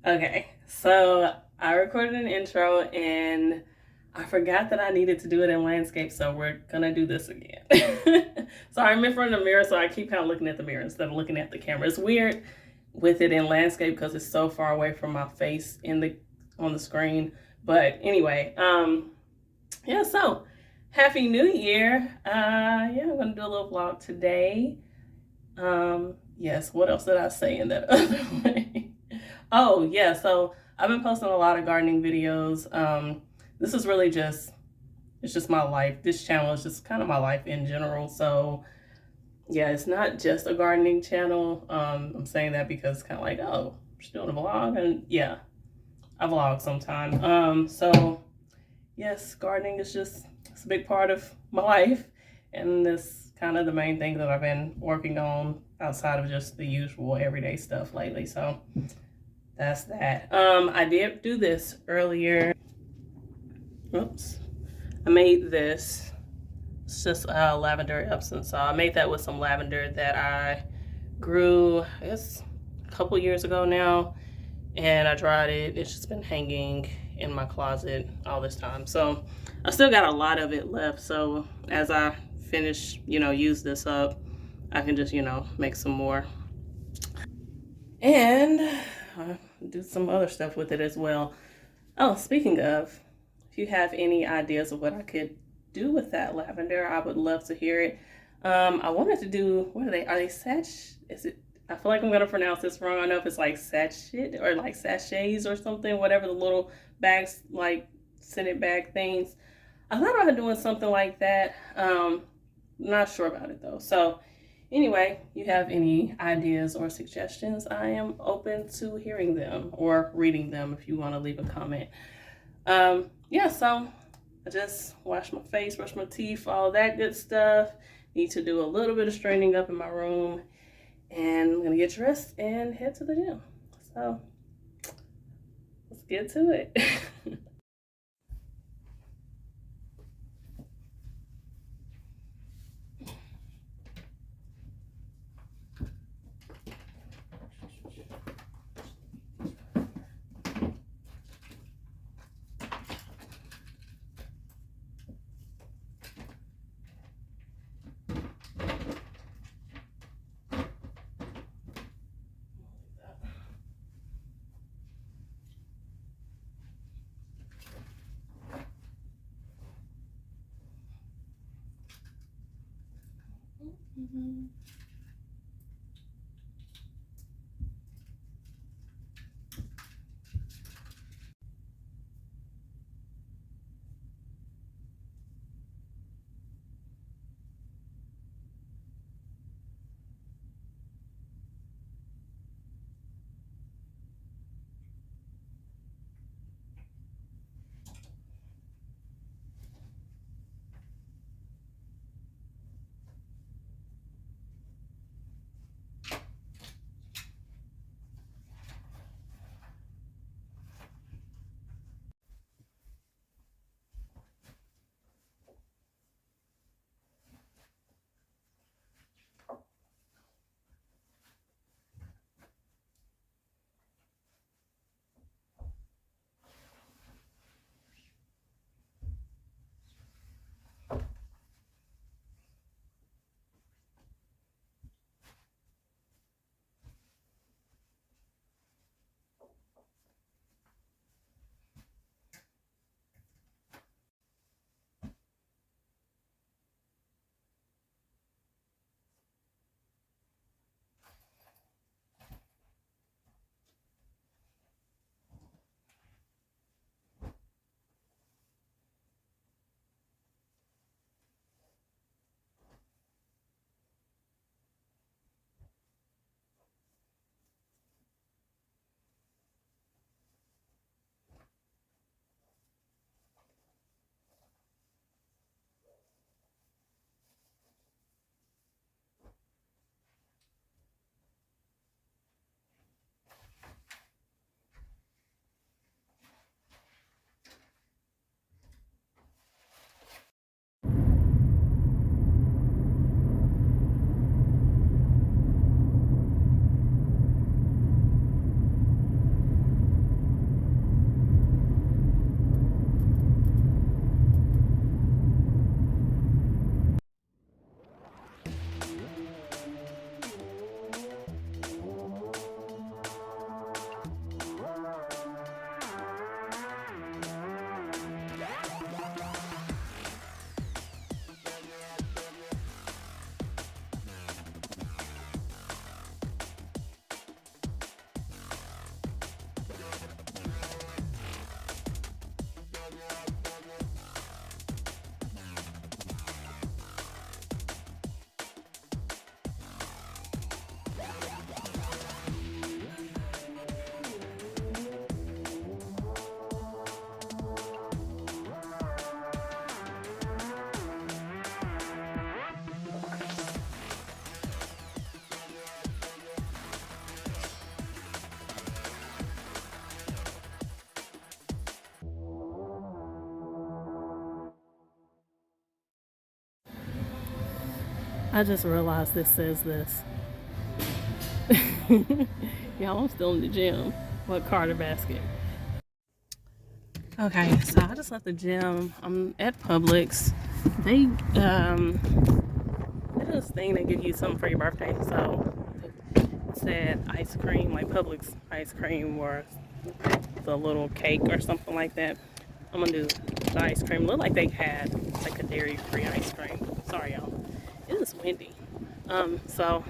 Okay, so I recorded an intro and I forgot that I needed to do it in landscape, so we're gonna do this again. So I'm in front of the mirror, so I keep kind of looking at the mirror instead of looking at the camera. It's weird with it in landscape because it's so far away from my face on the screen. But anyway, yeah, so happy new year. Yeah, I'm gonna do a little vlog today. Yes, what else did I say in that other way? Oh, yeah, so I've been posting a lot of gardening videos. This is really it's just my life. This channel is just kind of my life in general. So yeah, it's not just a gardening channel. I'm saying that because it's kind of like, oh, she's doing a vlog, and yeah, I vlog sometime. So yes, gardening is it's a big part of my life, and this kind of the main thing that I've been working on outside of just the usual everyday stuff lately. So that's that. I did do this earlier. Oops. I made this. It's just lavender Epsom. So I made that with some lavender that I grew, I guess, a couple years ago now. And I dried it. It's just been hanging in my closet all this time. So I still got a lot of it left. So as I finish, use this up, I can just, make some more. And do some other stuff with it as well. Oh, speaking of, if you have any ideas of what I could do with that lavender, I would love to hear it. I wanted to do, what are they? Are they Is it? I feel like I'm gonna pronounce this wrong. I don't know if it's like sachet or like sachets or something, whatever the little bags, like scented bag things. I thought about doing something like that. Not sure about it though. So anyway, you have any ideas or suggestions, I am open to hearing them or reading them if you want to leave a comment. Yeah, so I just wash my face, brush my teeth, all that good stuff. Need to do a little bit of straightening up in my room, and I'm gonna get dressed and head to the gym. So let's get to it. Mm-hmm. I just realized this says this. Y'all, I'm still in the gym. What Carter basket? Okay, so I just left the gym. I'm at Publix. They did this thing, they give you something for your birthday. So it said ice cream, like Publix ice cream, or the little cake or something like that. I'm gonna do the ice cream. Looked like they had like a dairy-free ice cream. Sorry, y'all. It is windy. So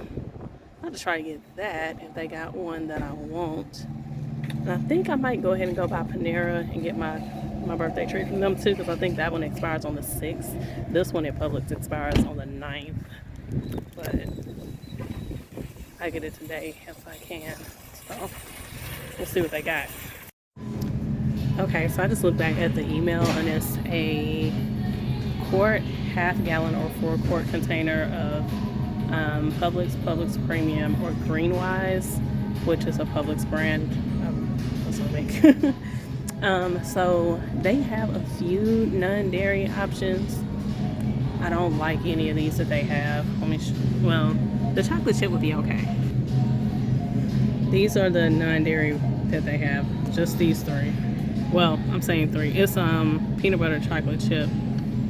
I'll just try to get that if they got one that I want. And I think I might go ahead and go by Panera and get my birthday treat from them too, because I think that one expires on the 6th. This one at Publix expires on the 9th. But I get it today if I can. So we'll see what they got. Okay, so I just looked back at the email, and it's a quart, half-gallon, or 4-quart container of Publix Premium, or Greenwise, which is a Publix brand. So they have a few non-dairy options. I don't like any of these that they have. Well, the chocolate chip would be okay. These are the non-dairy that they have. Just these 3. Well, I'm saying 3. It's peanut butter chocolate chip.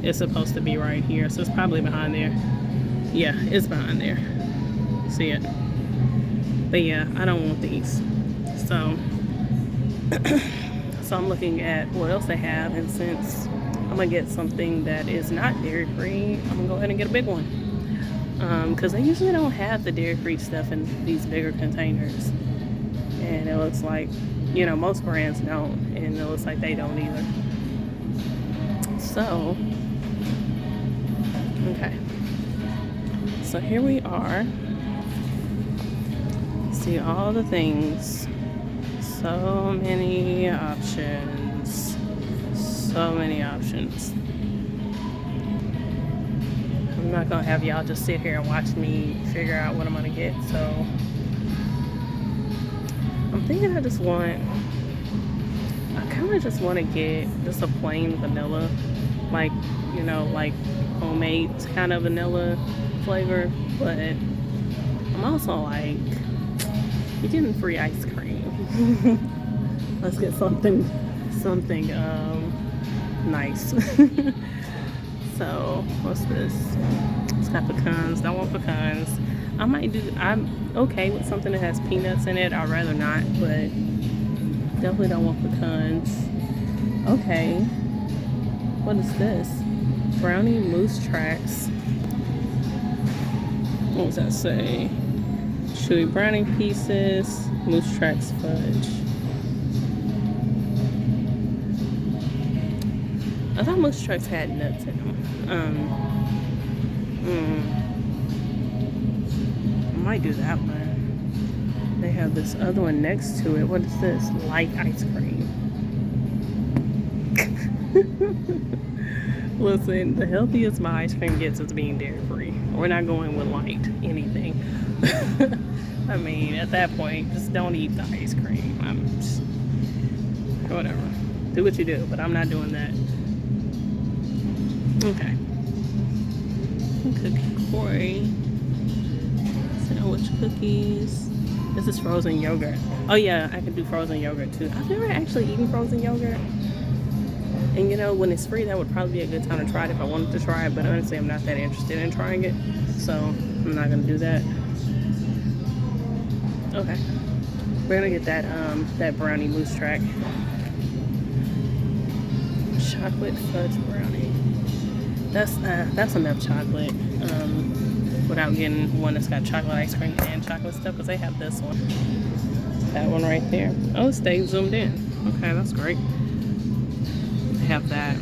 It's supposed to be right here, so it's probably behind there. Yeah, it's behind there. See it? But yeah, I don't want these. So so I'm looking at what else they have, and since I'm gonna get something that is not dairy free, I'm gonna go ahead and get a big one, because they usually don't have the dairy free stuff in these bigger containers, and it looks like, you know, most brands don't, and it looks like they don't either. So okay, so here we are. See all the things. So many options. So many options. I'm not gonna have y'all just sit here and watch me figure out what I'm gonna get. So I'm thinking I kind of just want to get just a plain vanilla, like, you know, like homemade kind of vanilla flavor. But I'm also like, you're getting free ice cream. Let's get something nice. So what's this? It's got pecans. Don't want pecans. I'm okay with something that has peanuts in it. I'd rather not, but definitely don't want pecans. Okay, what is this? Brownie Moose Tracks. What does that say? Chewy brownie pieces, Moose Tracks fudge. I thought Moose Tracks had nuts in them. I might do that one. They have this other one next to it. What is this? Light ice cream. Listen, the healthiest my ice cream gets is being dairy free. We're not going with light anything. I mean, at that point, just don't eat the ice cream. Whatever. Do what you do, but I'm not doing that. Okay. Cookie Corey. Sandwich cookies. This is frozen yogurt. Oh yeah, I could do frozen yogurt too. I've never actually eaten frozen yogurt. And you know, when it's free, that would probably be a good time to try it if I wanted to try it. But honestly, I'm not that interested in trying it. So I'm not going to do that. Okay. We're going to get that brownie Moose Track. Chocolate fudge brownie. That's enough chocolate. Without getting one that's got chocolate ice cream and chocolate stuff, because they have this one. That one right there. Oh, it stays zoomed in. Okay, that's great. They have that.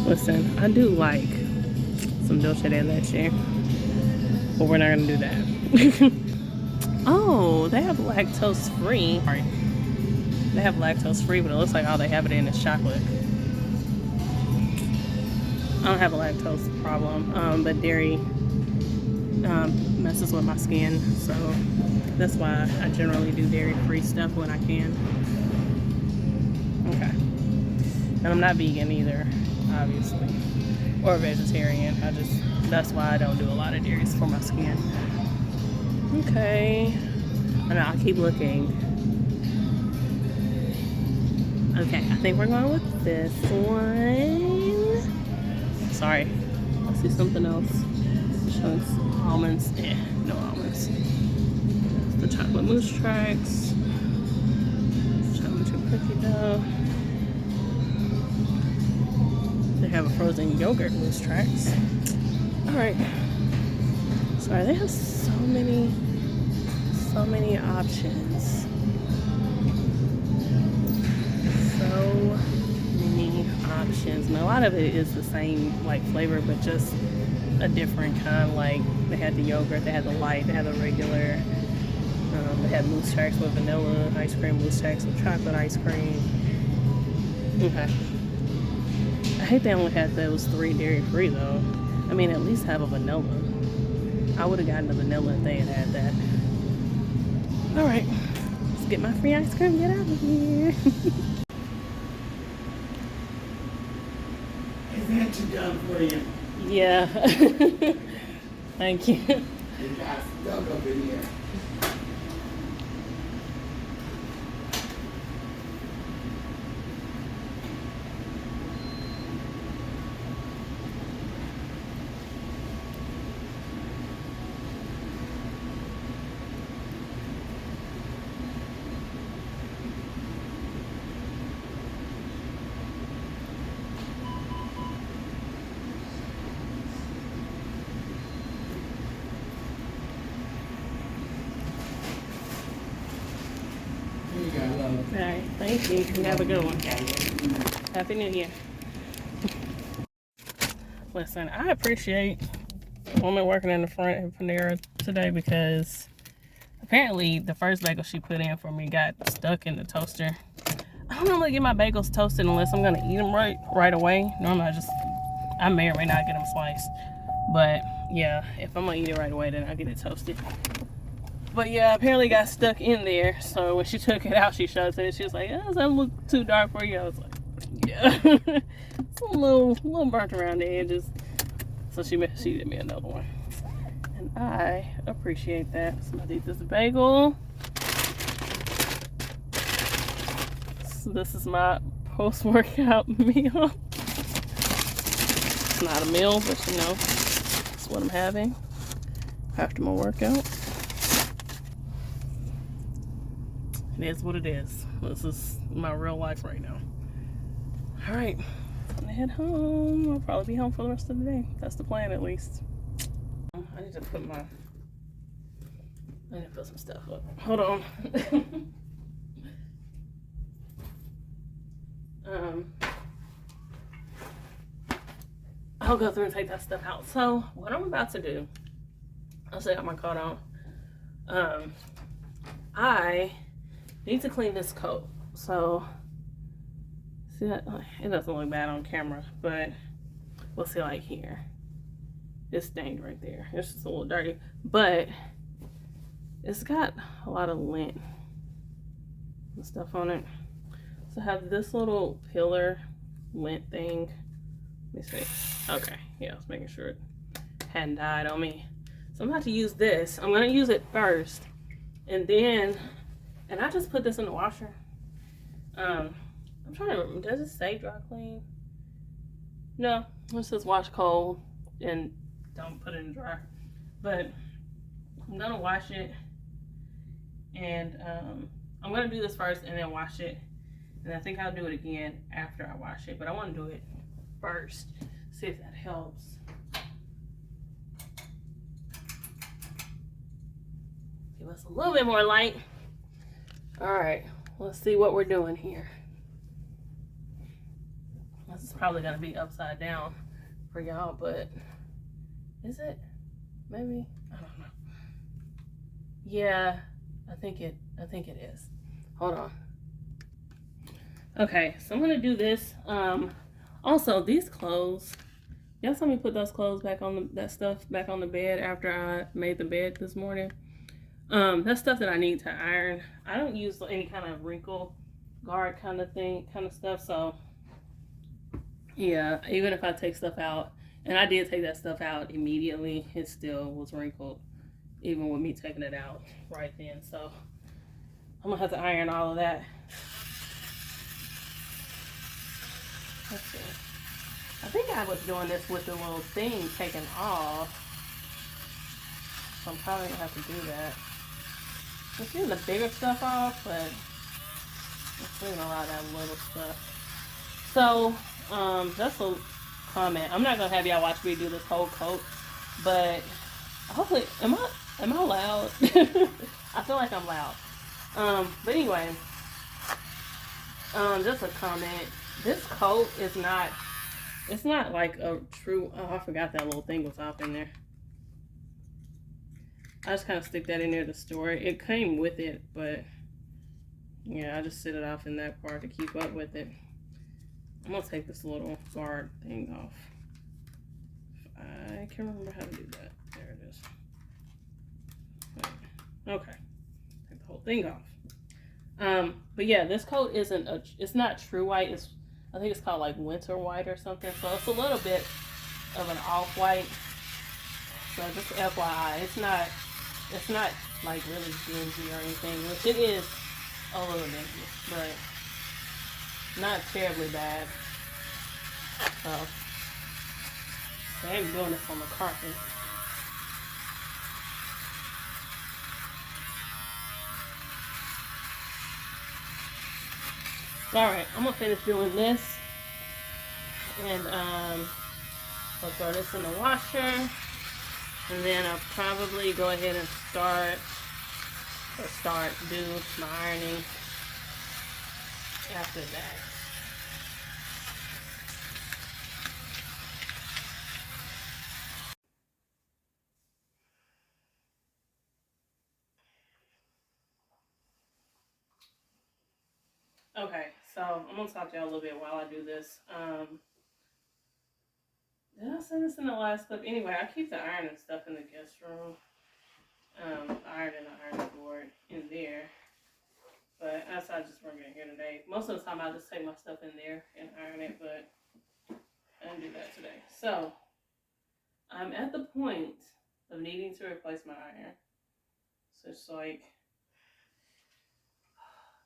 Listen, I do like some dulce de leche, but we're not gonna do that. Oh, they have lactose free. Right. They have lactose free, but it looks like all they have it in is chocolate. I don't have a lactose problem, but dairy messes with my skin, so that's why I generally do dairy-free stuff when I can. Okay. And I'm not vegan either, obviously. or vegetarian. That's why I don't do a lot of dairies for my skin. Okay. And I'll keep looking. Okay, I think we're going with this one. Sorry. I see something else. Showing almonds. No almonds. The chocolate mousse tracks. Chocolate chip cookie dough. They have a frozen yogurt mousse tracks. Alright. Sorry, they have so many options. So many options. And a lot of it is the same like flavor, but just a different kind. Like they had the yogurt, they had the light, they had the regular. They had mousse tracks with vanilla ice cream, mousse tracks with chocolate ice cream. Okay. I hate they only had those 3 dairy free though. I mean, at least have a vanilla. I would have gotten the vanilla if they had that. Alright, let's get my free ice cream, get out of here. Is that too done for you? Yeah. Thank you. You got stuck up in here. Alright, thank you. You have a good one. Happy New Year. Listen, I appreciate the woman working in the front at Panera today because apparently the first bagel she put in for me got stuck in the toaster. I don't normally get my bagels toasted unless I'm gonna eat them right away. Normally I may or may not get them sliced. But yeah, if I'm gonna eat it right away, then I get it toasted. But yeah, apparently got stuck in there. So when she took it out, she showed it. She was like, "Oh, does that look too dark for you?" I was like, "Yeah." It's a little burnt around the edges. So she did me another one. And I appreciate that. So I eat this bagel. So this is my post-workout meal. It's not a meal, but you know, it's what I'm having after my workout. It is what it is. This is my real life right now. Alright, I'm gonna head home. I'll probably be home for the rest of the day. That's the plan, at least. I need to put some stuff up. Hold on. I'll go through and take that stuff out. So, what I'm about to do, I'll set up my coat on. I need to clean this coat. So, see that? It doesn't look bad on camera, but we'll see like here. It's stained right there. It's just a little dirty, but it's got a lot of lint and stuff on it. So I have this little pillar lint thing. Let me see. Okay, yeah, I was making sure it hadn't died on me. So I'm about to use this. I'm gonna use it first, and then, and I just put this in the washer. I'm trying to remember, does it say dry clean? No, it says wash cold and don't put it in dry. But I'm gonna wash it, and I'm gonna do this first and then wash it, and I think I'll do it again after I wash it. But I want to do it first, see if that helps. Give us a little bit more light. All right, let's see what we're doing here. This is probably gonna be upside down for y'all, but is it? Maybe, I don't know. Yeah, I think it is. Hold on. Okay, so I'm gonna do this. Also, these clothes, y'all saw me put those clothes back on that stuff back on the bed after I made the bed this morning. That's stuff that I need to iron. I don't use any kind of wrinkle guard kind of stuff. So yeah, even if I take stuff out, And I did take that stuff out immediately. It still was wrinkled, even with me taking it out right then. So I'm gonna have to iron all of that. Let's see. I think I was doing this with the little thing taken off. So I'm probably gonna have to do that. I'm getting the bigger stuff off, but I'm leaving a lot of that little stuff. So, that's a comment. I'm not gonna have y'all watch me do this whole coat, but hopefully, am I loud? I feel like I'm loud. But anyway, just a comment. This coat is not. It's not like a true. Oh, I forgot that little thing was off in there. I just kind of stick that in there to store it. It came with it, but yeah, I just sit it off in that part to keep up with it. I'm gonna take this little guard thing off. I can remember how to do that. There it is. Okay, take the whole thing off. But yeah, this coat isn't it's not true white. I think it's called like winter white or something. So it's a little bit of an off white. So just FYI, it's not like really dingy or anything, which it is a little dingy, but not terribly bad. So I ain't doing this on the carpet. Alright, I'm gonna finish doing this. And I'll throw this in the washer. And then I'll probably go ahead and do my ironing after that. Okay, so I'm gonna talk to y'all a little bit while I do this. Did I say this in the last clip? Anyway, I keep the iron and stuff in the guest room. Iron and the ironing board in there. But I decided to just bring it here today. Most of the time I just take my stuff in there and iron it, but I didn't do that today. So I'm at the point of needing to replace my iron. So it's like,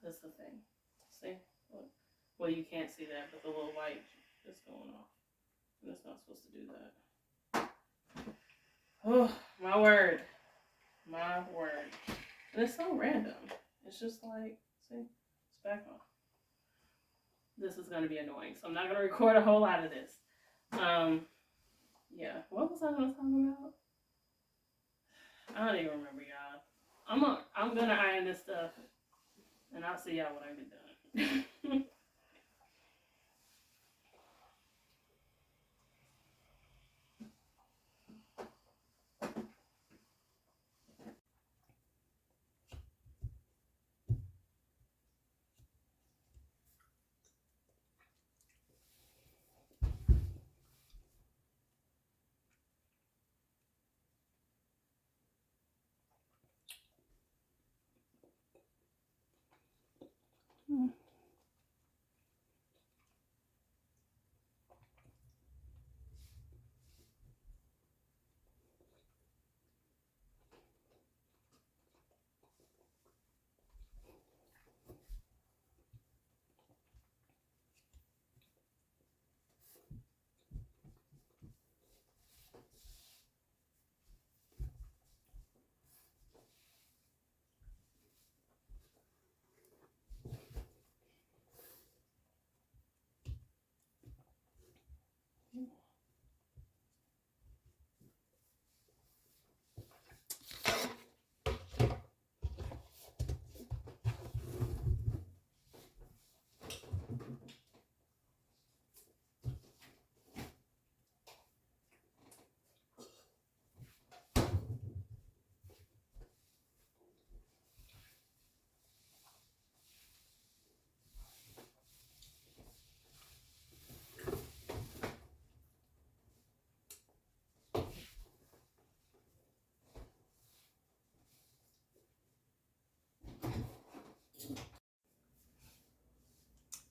that's the thing. See? Well, you can't see that, but the little light is going off. And it's not supposed to do that. Oh, my word. My word. And it's so random. It's just like, see, it's back on. This is going to be annoying, so I'm not going to record a whole lot of this. Yeah, what was I going to talk about? I don't even remember, y'all. I'm going to iron this stuff, and I'll see y'all when I get done.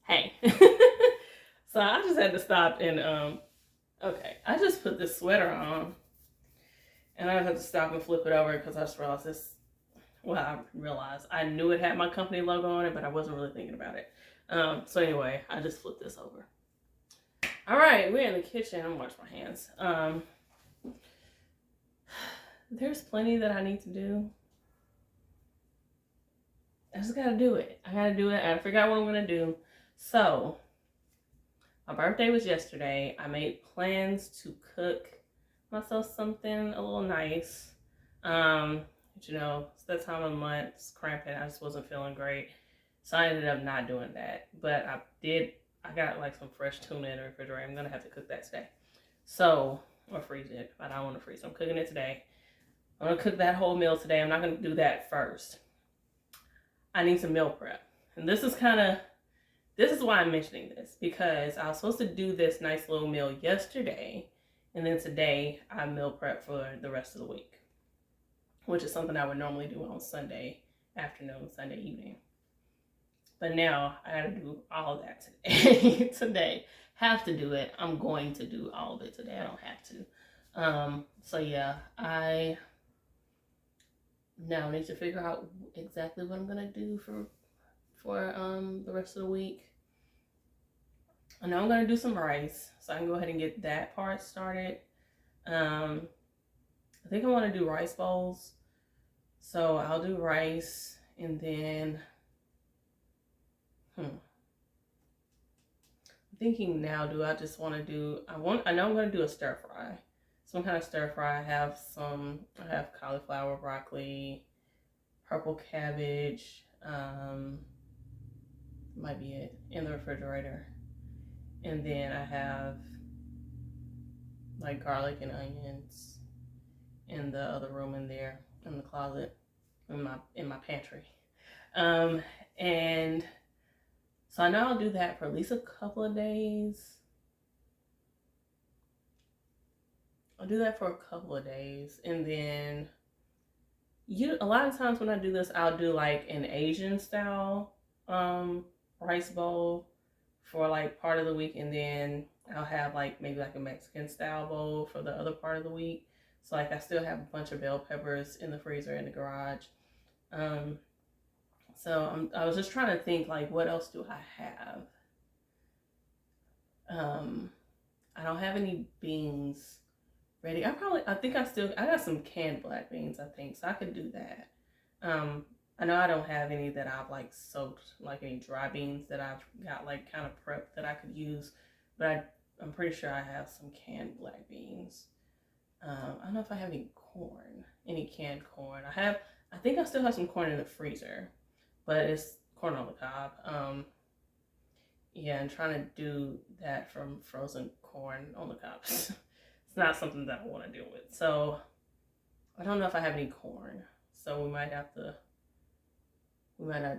Hey. So I just had to stop and Okay, I just put this sweater on, and I had to stop and flip it over because I just realized this. Well, I realized I knew it had my company logo on it, but I wasn't really thinking about it. So anyway, I just flipped this over. All right, we're in the kitchen. I'm washing my hands. There's plenty that I need to do. I just gotta do it. I gotta do it. I figure out what I'm gonna do. So, my birthday was yesterday. I made plans to cook myself something a little nice. But, it's that time of the month. It's cramping. I just wasn't feeling great. So I ended up not doing that. But I got like some fresh tuna in the refrigerator. I'm gonna have to cook that today. So, or freeze it. I don't want to freeze. I'm cooking it today. I'm gonna cook that whole meal today. I'm not gonna do that first. I need to meal prep. And this is why I'm mentioning this, because I was supposed to do this nice little meal yesterday, and then today I meal prep for the rest of the week, which is something I would normally do on Sunday afternoon, Sunday evening. But now I gotta do all of that today. Today. Have to do it. I'm going to do all of it today. I don't have to. So yeah, I now need to figure out exactly what I'm gonna do for the rest of the week. I know I'm gonna do some rice, so I can go ahead and get that part started. I think I want to do rice bowls, so I'll do rice, and then I'm thinking now, do I just want to do? I know I'm gonna do a stir fry, some kind of stir fry. I have cauliflower, broccoli, purple cabbage. Might be it in the refrigerator. And then I have like garlic and onions in the other room in there, in the closet, in my pantry. And so I know I'll do that for at least a couple of days. I'll do that for a couple of days. And then a lot of times when I do this, I'll do like an Asian style rice bowl for like part of the week, and then I'll have like maybe like a Mexican style bowl for the other part of the week. So like I still have a bunch of bell peppers in the freezer in the garage. So I was just trying to think like, what else do I have? I don't have any beans ready. I got some canned black beans, I think, so I could do that. I know I don't have any that I've like soaked, like any dry beans that I've got like kind of prepped that I could use, but I'm pretty sure I have some canned black beans. I don't know if I have any canned corn. I think I still have some corn in the freezer, but it's corn on the cob. Yeah, and trying to do that from frozen corn on the cob. It's not something that I want to deal with. So I don't know if I have any corn. So we might not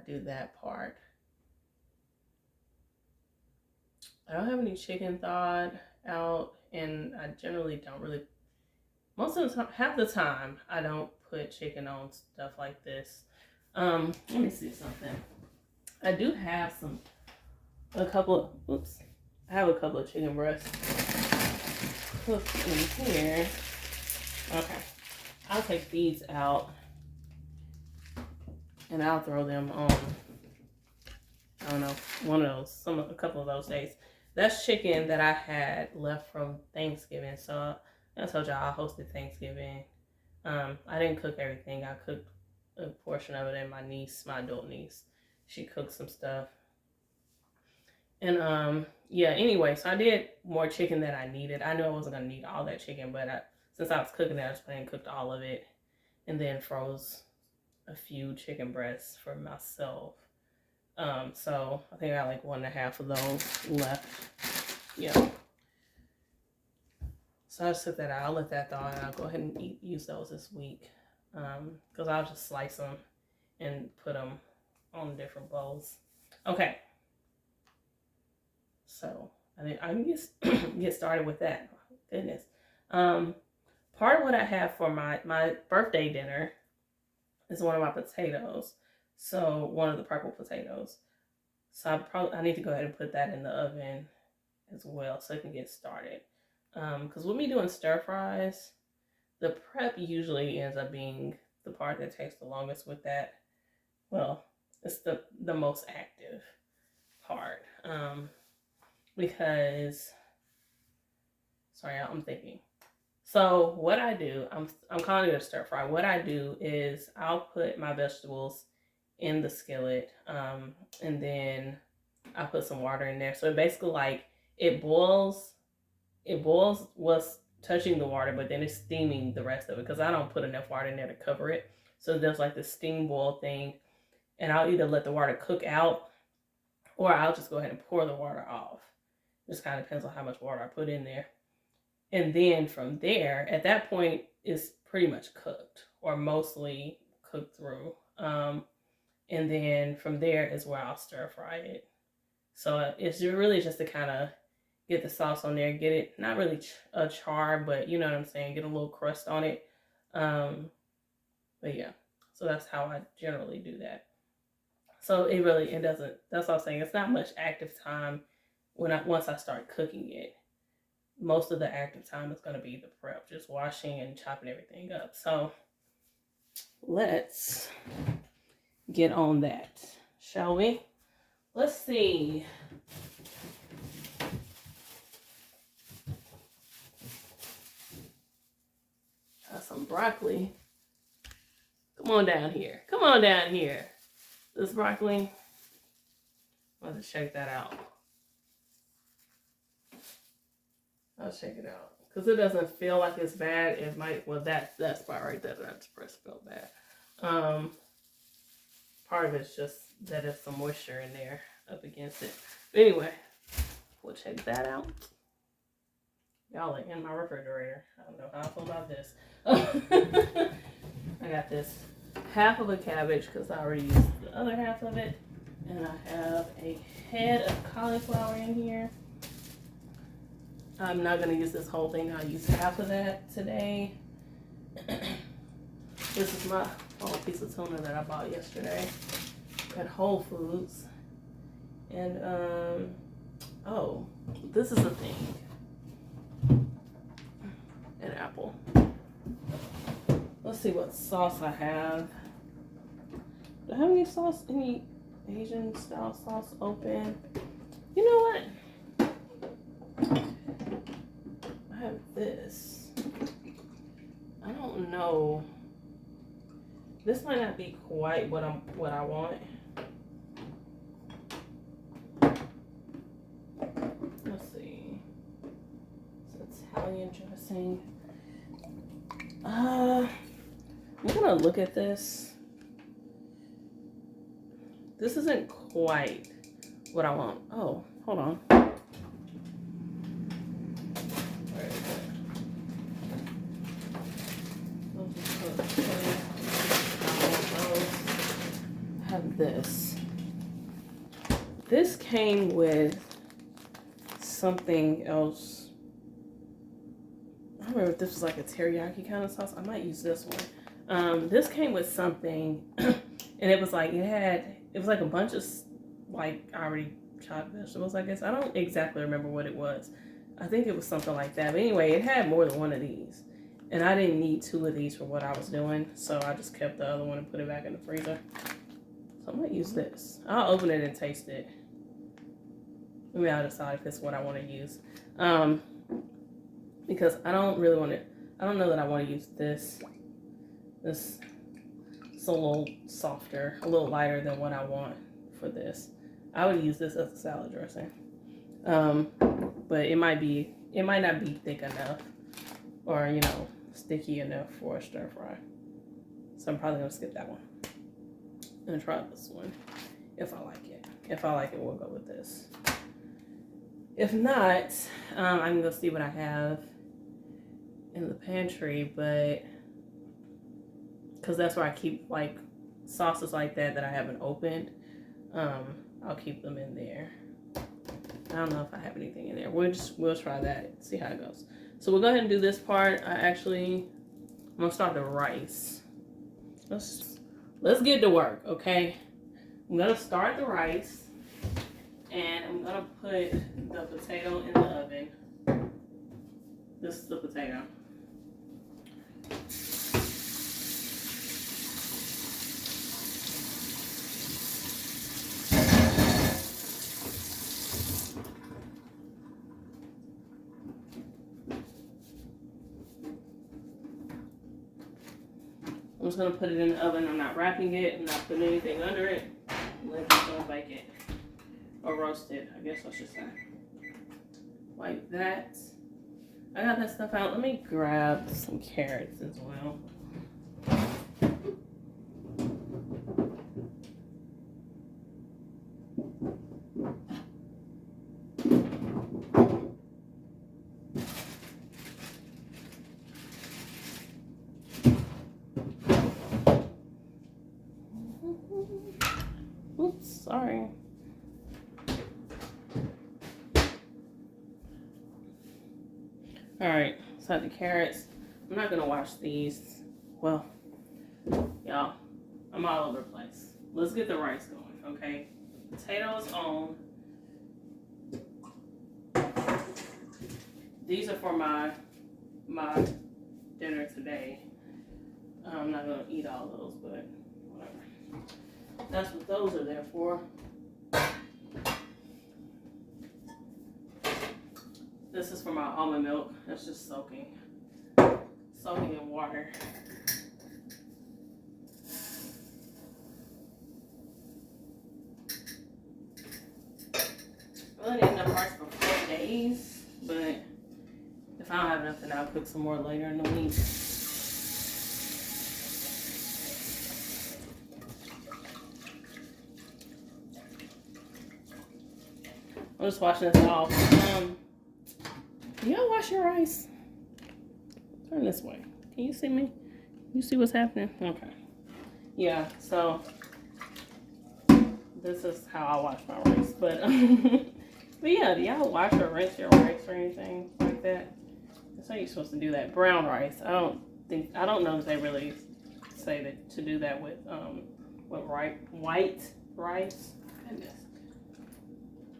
do that part. I don't have any chicken thawed out, and I generally don't really, most of the time, half the time, I don't put chicken on stuff like this. Let me see something. I do have I have a couple of chicken breasts cooked in here. Okay, I'll take these out and I'll throw them on, I don't know, a couple of those days. That's chicken that I had left from Thanksgiving. So I told y'all I hosted Thanksgiving. I didn't cook everything. I cooked a portion of it, and my adult niece, she cooked some stuff. And yeah, anyway, so I did more chicken than I needed. I knew I wasn't gonna need all that chicken, but since I was cooking it, I just went and cooked all of it, and then froze a few chicken breasts for myself. So I think I got like 1.5 of those left. Yeah. So I just took that out. I'll let that thaw, and I'll go ahead and use those this week. Because I'll just slice them and put them on different bowls. Okay. So I can get started with that. Goodness. Part of what I have for my birthday dinner is one of my potatoes. So one of the purple potatoes. So I need to go ahead and put that in the oven as well so it can get started. Because with me doing stir fries, the prep usually ends up being the part that takes the longest with that. Well, it's the most active part. Because sorry, I'm thinking. So what I do, I'm calling it a stir fry. What I do is I'll put my vegetables in the skillet, and then I put some water in there. So basically, like it boils. It boils what's touching the water, but then it's steaming the rest of it because I don't put enough water in there to cover it. So there's like this steam boil thing, and I'll either let the water cook out or I'll just go ahead and pour the water off. Just kind of depends on how much water I put in there. And then from there, at that point, it's pretty much cooked or mostly cooked through. And then from there is where I'll stir fry it. So it's really just to kind of get the sauce on there, get it not really a char, but you know what I'm saying, get a little crust on it. But yeah, so that's how I generally do that. So it doesn't. That's what I'm saying. It's not much active time once I start cooking it. Most of the active time is going to be the prep, just washing and chopping everything up. So let's get on that, shall we? Let's see. Got some broccoli. Come on down here. Come on down here. This broccoli. Let's check that out. I'll check it out. Because it doesn't feel like it's bad. It might, well, that spot right there, that express felt bad. Part of it's just that there's some moisture in there up against it. But anyway, we'll check that out. Y'all are in my refrigerator. I don't know how I feel about this. I got this half of a cabbage because I already used the other half of it. And I have a head of cauliflower in here. I'm not going to use this whole thing. I'll use half of that today. This is my piece of tuna that I bought yesterday at Whole Foods. And, oh, this is a thing. An apple. Let's see what sauce I have. Do I have any sauce, any Asian style sauce open? You know what? I have this. I don't know. This might not be quite what I want. Let's see. It's Italian dressing. I'm gonna look at this. This isn't quite what I want. Oh, hold on. Where is it? I have this. This came with something else. I don't remember if this was like a teriyaki kind of sauce. I might use this one. This came with something, and it was like it was like a bunch of like already chopped vegetables, I guess. I don't exactly remember what it was. I think it was something like that. But anyway, it had more than one of these, and I didn't need 2 of these for what I was doing, so I just kept the other one and put it back in the freezer. So I might use this. I'll open it and taste it. Maybe I'll decide if it's what I want to use. Because I don't really want to, I don't know that I want to use this. This is a little softer, a little lighter than what I want for this. I would use this as a salad dressing. But it might not be thick enough or, you know, sticky enough for a stir fry. So I'm probably going to skip that one and try this one if I like it. If I like it, we'll go with this. If not, I can go see what I have in the pantry, but because that's where I keep like sauces like that I haven't opened. I'll keep them in there. I don't know if I have anything in there. We'll try that, see how it goes. So we'll go ahead and do this part. I'm gonna start the rice. Let's get to work, okay? I'm gonna start the rice, and I'm gonna put the potato in the oven. This is the potato. I'm just gonna put it in the oven. I'm not wrapping it. I'm not putting anything under it. Let it go bake it. Or roast it, I guess I should say. Like that. I got that stuff out. Let me grab some carrots as well. Oops, sorry. Alright, so the carrots. I'm not gonna wash these. Well, y'all, I'm all over the place. Let's get the rice going, okay? Potatoes on. These are for my dinner today. I'm not gonna eat all those, but whatever. That's what those are there for. This is for my almond milk. That's just soaking in water. I really need enough rice for 4 days, but if I don't have enough, then I'll cook some more later in the week. I'm just washing this off. Do y'all wash your rice? Turn this way. Can you see me? You see what's happening? Okay. Yeah, so this is how I wash my rice. But but yeah, do y'all wash or rinse your rice or anything like that? That's how you're supposed to do that. Brown rice. I don't know if they really say that to do that with white rice. Goodness.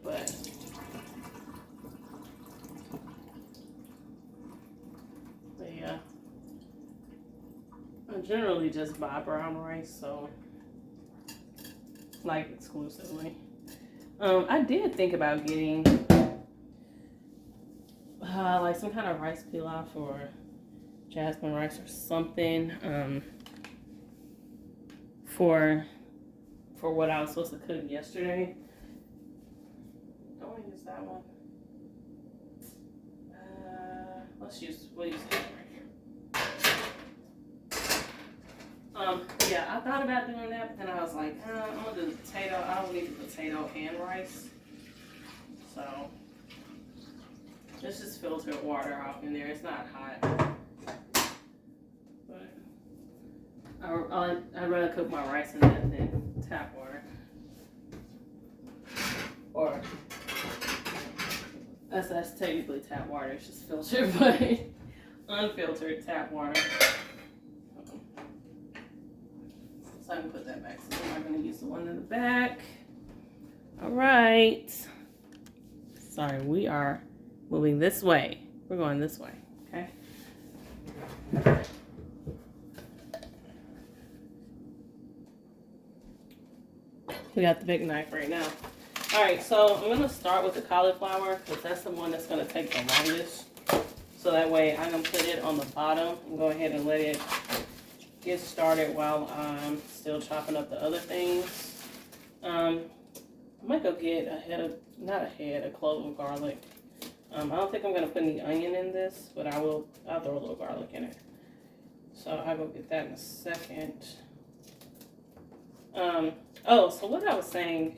But yeah, I generally just buy brown rice, so like exclusively. I did think about getting like some kind of rice pilaf or jasmine rice or something for what I was supposed to cook yesterday. Don't want to use that one. We'll use this right here. Yeah, I thought about doing that, but then I was like, I'm gonna do the potato. I don't need the potato and rice. So let's just filter water off in there. It's not hot. But I'd rather cook my rice in that than tap water. Or that's technically tap water. It's just filtered, but unfiltered tap water. So I can put that back. So I'm not going to use the one in the back. All right. Sorry, we are moving this way. We're going this way, okay? We got the big knife right now. All right, so I'm going to start with the cauliflower because that's the one that's going to take the longest. So that way I can put it on the bottom and go ahead and let it get started while I'm still chopping up the other things. I might go get a clove of garlic. I don't think I'm going to put any onion in this, but I'll throw a little garlic in it. So I'll go get that in a second. So what I was saying,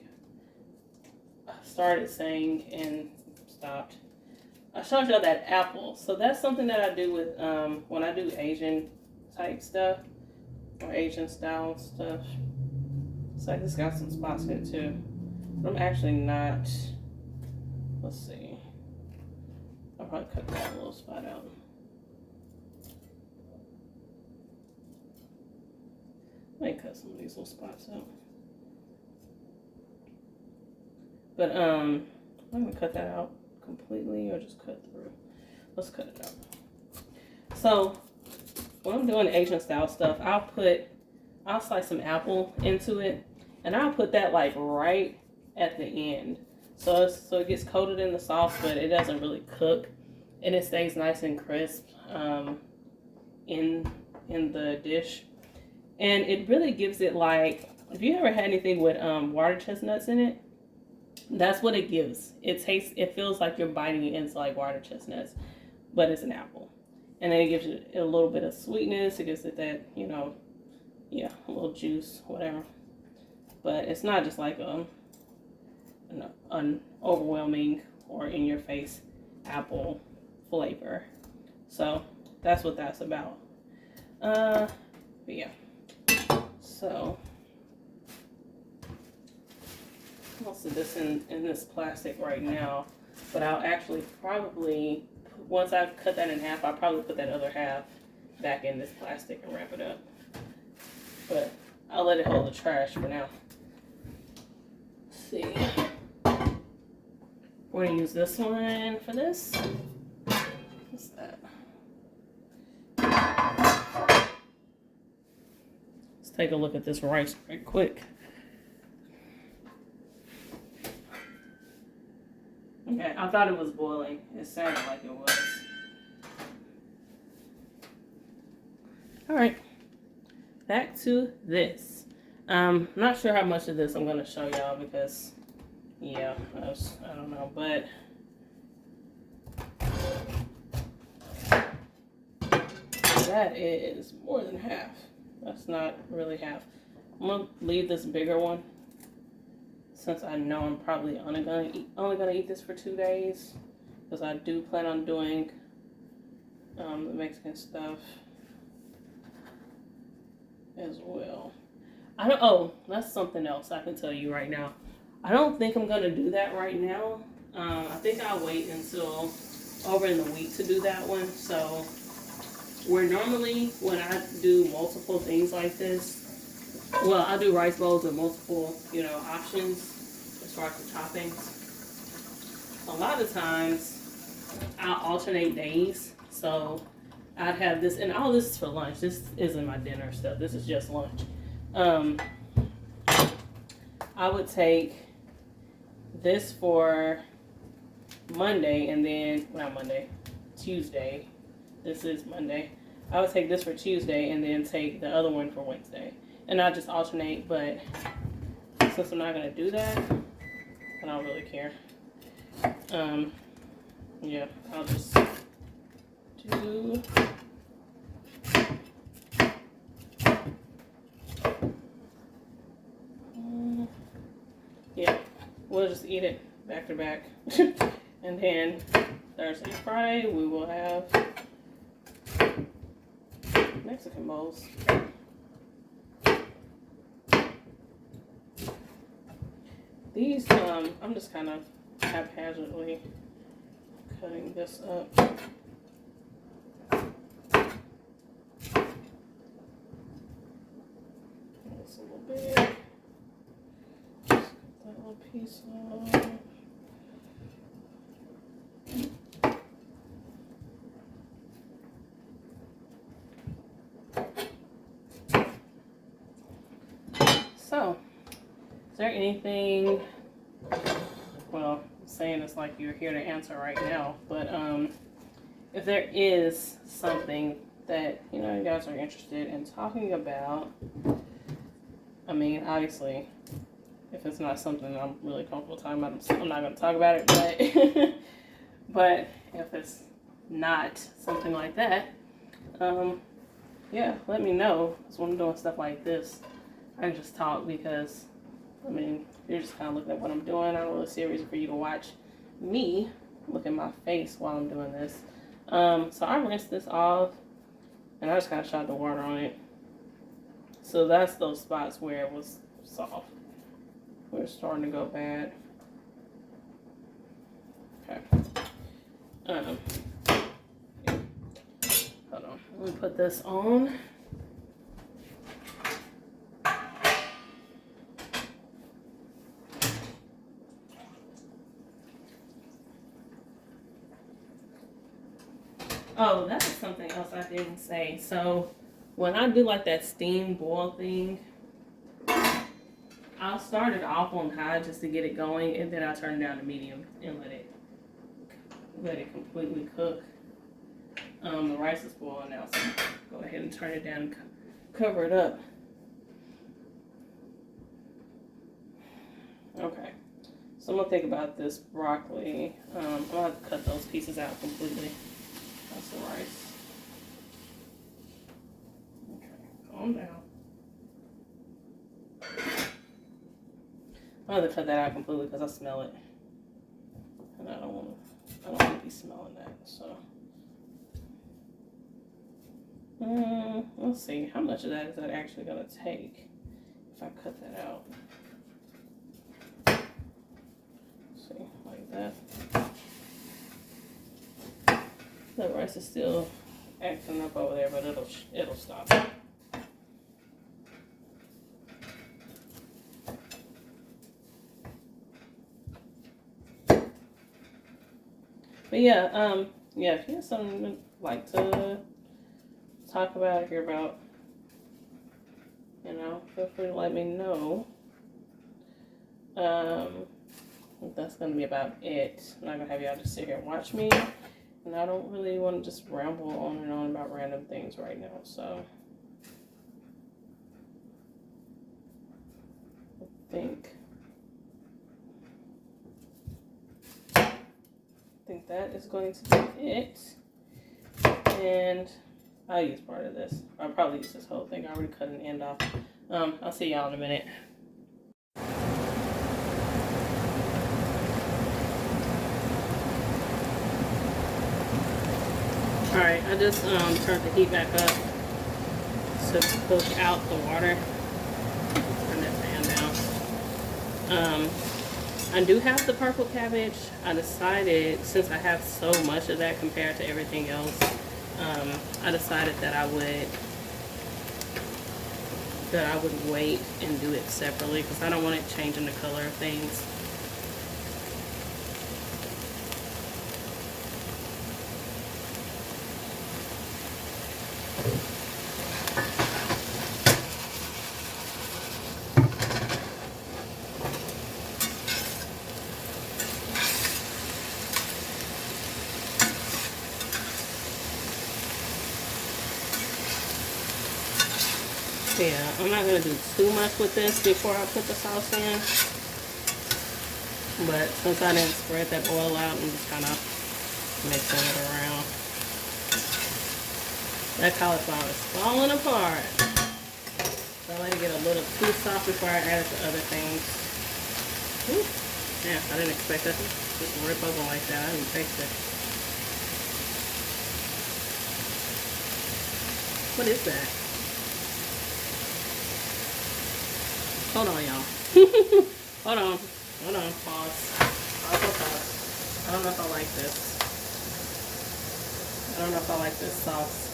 started saying and stopped. I showed y'all that apple. So that's something that I do with when I do Asian type stuff or Asian style stuff. So I just got some spots in it too. I'm actually not. Let's see. I'll probably cut that little spot out. Let me cut some of these little spots out. But I'm gonna cut that out completely or just cut through. let's cut it up. So when I'm doing Asian style stuff, I'll slice some apple into it, and I'll put that like right at the end. So it gets coated in the sauce, but it doesn't really cook, and it stays nice and crisp in the dish. And it really gives it like, if you ever had anything with water chestnuts in it, that's what it gives. It feels like you're biting into like water chestnuts, but it's an apple. And then it gives it a little bit of sweetness. It gives it that, a little juice, whatever. But it's not just like an overwhelming or in your face apple flavor. So that's what that's about. But yeah. So most of this in this plastic right now, but I'll actually probably, once I cut that in half, I'll probably put that other half back in this plastic and wrap it up. But I'll let it hold the trash for now. Let's see. We're gonna use this one for this. What's that? Let's take a look at this rice right quick. Okay, I thought it was boiling. It sounded like it was. All right, back to this. Not sure how much of this I'm gonna show y'all because, yeah, I don't know, but that is more than half. That's not really half. I'm gonna leave this bigger one, since I know I'm probably only gonna eat this for 2 days, because I do plan on doing the Mexican stuff as well. That's something else I can tell you right now. I don't think I'm gonna do that right now. I think I'll wait until over in the week to do that one. So where normally when I do multiple things like this, well, I do rice bowls with multiple, options as far as the toppings. A lot of times I'll alternate days. So I'd have this, and all this is for lunch. This isn't my dinner stuff. This is just lunch. I would take this for Monday, and then, not Monday, Tuesday. This is Monday. I would take this for Tuesday, and then take the other one for Wednesday. And I'll just alternate, but since I'm not going to do that, I don't really care. Yeah, I'll just do... yeah, we'll just eat it back to back. And then Thursday and Friday, we will have Mexican bowls. These, I'm just kind of haphazardly cutting this up. That's a little bit. Just cut that little piece off. So, is there anything, well, I'm saying it's like you're here to answer right now, but if there is something that, you guys are interested in talking about, I mean, obviously, if it's not something I'm really comfortable talking about, I'm not going to talk about it, but, but if it's not something like that, yeah, let me know, because when I'm doing stuff like this, I can just talk, because, I mean, you're just kind of looking at what I'm doing. I don't really see a reason for you to watch me look at my face while I'm doing this. So I rinsed this off, and I just kind of shot the water on it. So that's those spots where it was soft. We're starting to go bad. Okay. Yeah. Hold on. Let me put this on. Oh, that is something else I didn't say. So when I do like that steam boil thing, I'll start it off on high just to get it going, and then I turn it down to medium and let it completely cook. The rice is boiling now, so go ahead and turn it down and cover it up. Okay, so I'm gonna think about this broccoli. I'm gonna have to cut those pieces out completely. That's the rice. Okay, calm down. I'm gonna cut that out completely because I smell it, and I don't want to be smelling that. So, let's see, how much of that is that actually gonna take if I cut that out? Let's see, like that. The rice is still acting up over there, but it'll stop. But yeah, if you have something you'd like to talk about, hear about, feel free to let me know. That's gonna be about it. I'm not gonna have y'all just sit here and watch me, and I don't really want to just ramble on and on about random things right now. So I think that is going to be it. And I'll use part of this. I'll probably use this whole thing. I already cut an end off. I'll see y'all in a minute. Alright, I just turned the heat back up to cook out the water. Turn that fan down. I do have the purple cabbage. I decided, since I have so much of that compared to everything else, I decided that I would wait and do it separately because I don't want it changing the color of things. Yeah, I'm not going to do too much with this before I put the sauce in. But since I didn't spread that oil out, I'm just kind of mixing it around. That cauliflower is falling apart. So I let it get a little too soft before I add the other things. Ooh. Yeah, I didn't expect that to just rip open like that. I didn't taste it. What is that? Hold on, y'all. Hold on. Pause. I don't know if I like this. I don't know if I like this sauce.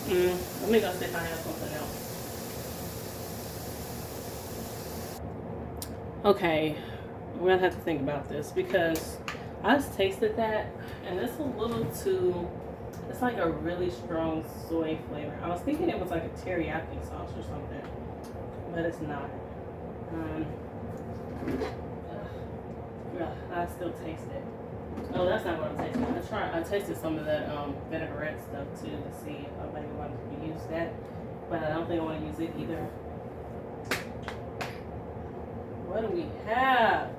Let me go see if I have something else. Okay, we're gonna have to think about this because I just tasted that and it's a little too, it's like a really strong soy flavor. I was thinking it was like a teriyaki sauce or something, but it's not. I still taste it. Oh, that's not what I'm tasting. I tasted some of that vinaigrette stuff too to see if I maybe wanted to use that, but I don't think I want to use it either. What do we have?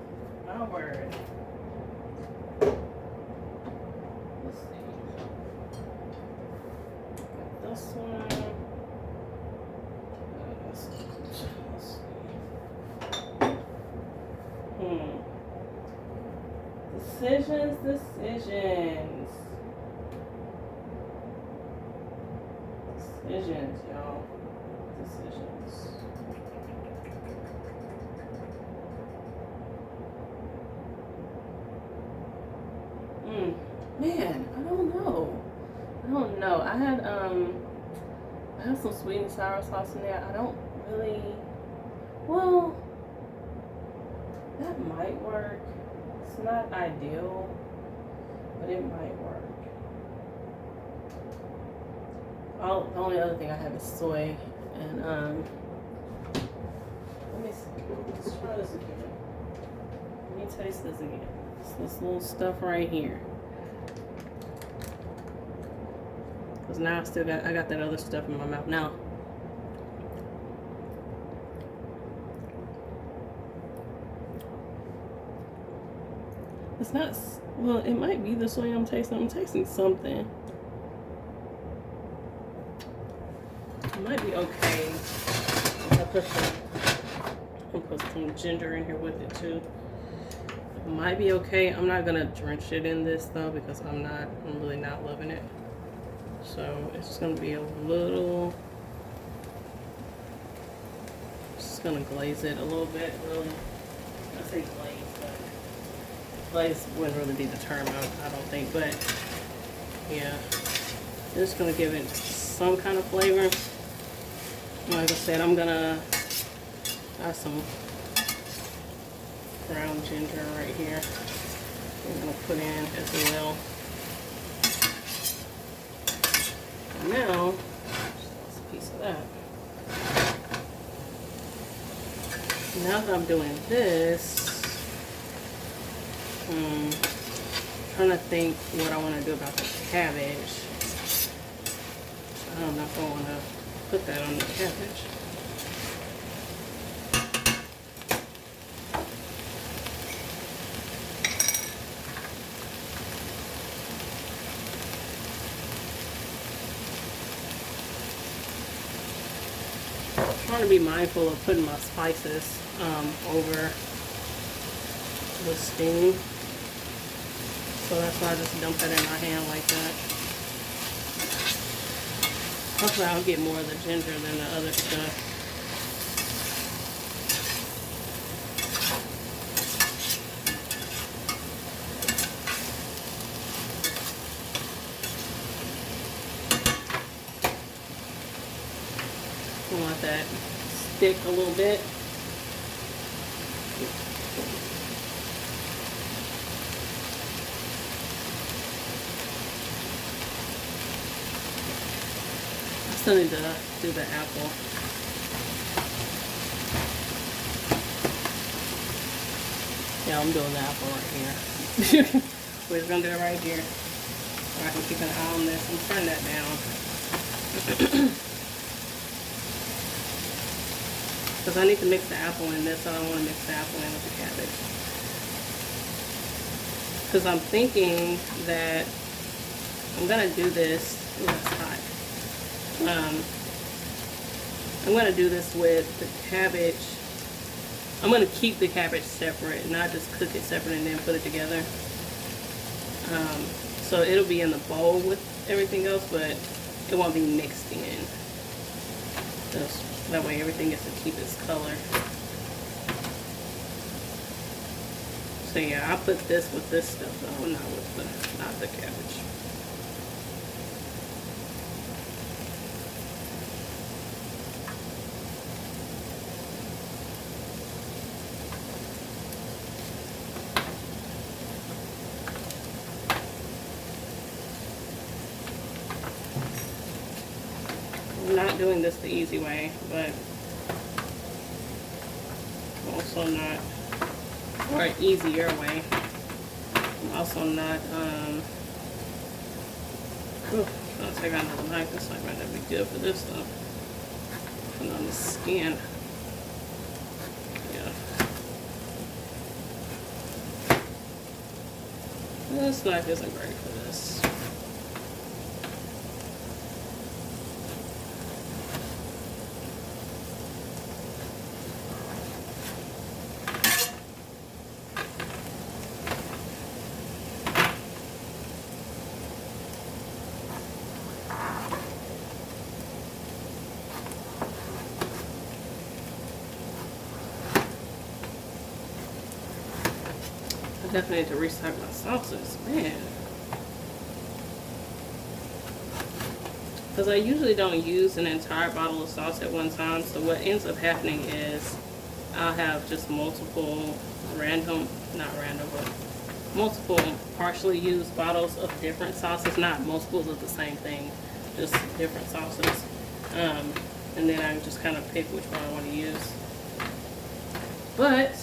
My word. Let's see. Got this one. Let's see. Decisions, y'all. Decisions. Man, I don't know. I had some sweet and sour sauce in there. I don't really, well, that might work. It's not ideal. but it might work. The only other thing I have is soy, and let me see. Let's try this again. Let me taste this again. It's this little stuff right here. Cause now I got that other stuff in my mouth now. It's not, well, it might be the soy I'm tasting. I'm tasting something. It might be okay. I'll put some ginger in here with it too. It might be okay. I'm not gonna drench it in this though because I'm really not loving it. So it's just gonna be a little, just gonna glaze it a little bit, really. I say glaze, but glaze wouldn't really be the term, I don't think, but yeah. Just gonna give it some kind of flavor. Like I said, I'm gonna add some ground ginger right here. I'm gonna put in as well. And now, just a piece of that. Now that I'm doing this, I'm trying to think what I want to do about the cabbage. I don't know if I want to put that on the cabbage. I'm trying to be mindful of putting my spices over the steam. So that's why I just dump it in my hand like that. Hopefully I'll get more of the ginger than the other stuff. I want that stick a little bit. I still need to do the apple. Yeah, I'm doing the apple right here. We're just gonna do it right here. So I can keep an eye on this and turn that down. Because I need to mix the apple in this. I don't want to mix the apple in with the cabbage. Because I'm thinking that I'm going to do this. Ooh, that's hot. I'm going to do this with the cabbage. I'm going to keep the cabbage separate, not just cook it separate and then put it together. So it'll be in the bowl with everything else, but it won't be mixed in. That way everything gets to keep its color. So yeah, I'll put this with this stuff though, not the cabbage. I'm not doing this the easy way, but also not, or an easier way. I'm also not, I'll take out another knife. This knife might not be good for this stuff. Put it on the skin. Yeah. This knife isn't great for this. I definitely need to restock my sauces, man. Because I usually don't use an entire bottle of sauce at one time. So what ends up happening is I'll have just multiple multiple partially used bottles of different sauces, not multiples of the same thing, just different sauces. And then I just kind of pick which one I want to use. But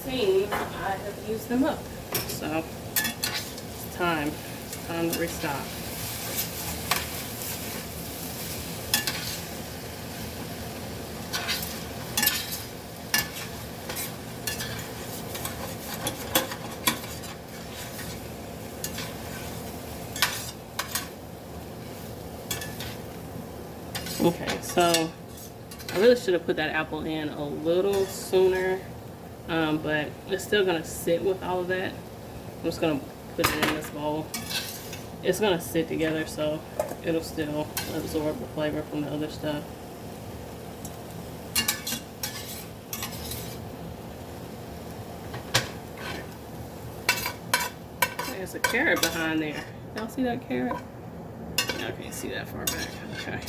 seems I have used them up, so it's time to restock. Okay, so I really should have put that apple in a little sooner, but it's still gonna sit with all of that. I'm just gonna put it in this bowl. It's gonna sit together, so it'll still absorb the flavor from the other stuff. There's a carrot behind there. Y'all see that carrot? I can't see that far back. Okay.